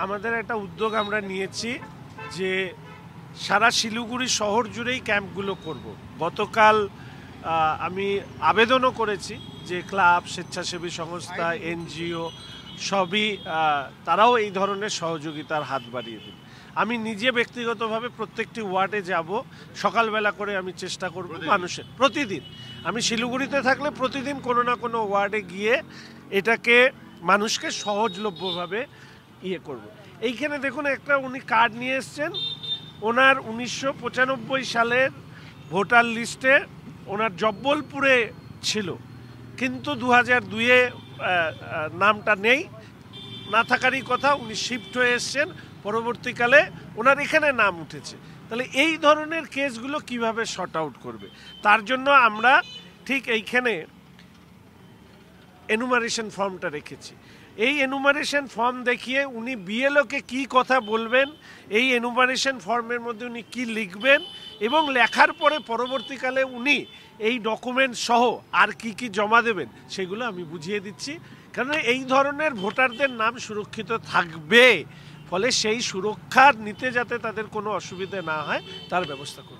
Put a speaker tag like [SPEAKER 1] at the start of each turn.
[SPEAKER 1] আমাদের একটা উদ্যোগ আমরা নিয়েছি যে সারা শিলিগুড়ি শহর জুড়েই ক্যাম্পগুলো করব। গতকাল আমি আবেদনও করেছি যে ক্লাব, স্বেচ্ছাসেবী সংস্থা, এনজিও সবই তারাও এই ধরনের সহযোগিতার হাত বাড়িয়ে দেবে। আমি নিজে ব্যক্তিগতভাবে প্রত্যেকটি ওয়ার্ডে যাব, সকালবেলা করে আমি চেষ্টা করব মানুষের প্রতিদিন, আমি শিলিগুড়িতে থাকলে প্রতিদিন কোনো না কোনো ওয়ার্ডে গিয়ে এটাকে মানুষকে সহজলভ্যভাবে করব। এইখানে দেখুন একটা উনি কার্ড নিয়ে এসছেন, ওনার 1995 সালের ভোটার লিস্টে ওনার জব্বলপুরে ছিল, কিন্তু 2002-এ নামটা নেই, না থাকারই কথা। উনি শিফট হয়ে এসছেন, পরবর্তীকালে ওনার এখানে নাম উঠেছে। তাহলে এই ধরনের কেসগুলো কিভাবে শর্ট আউট করবে, তার জন্য আমরা ঠিক এইখানে এনুমারেশন ফর্মটা রেখেছি। এই এনুমারেশন ফর্ম দেখিয়ে উনি বিএলওকে কি কথা বলবেন, এই এনুমারেশন ফর্মের মধ্যে উনি কি লিখবেন, এবং লেখার পরে পরবর্তীকালে উনি এই ডকুমেন্ট সহ আর কি কি জমা দেবেন সেগুলো আমি বুঝিয়ে দিচ্ছি। কারণ এই ধরনের ভোটারদের নাম সুরক্ষিত থাকবে, ফলে সেই সুরক্ষা নিতে যাতে তাদের কোনো অসুবিধা না হয় তার ব্যবস্থা করব।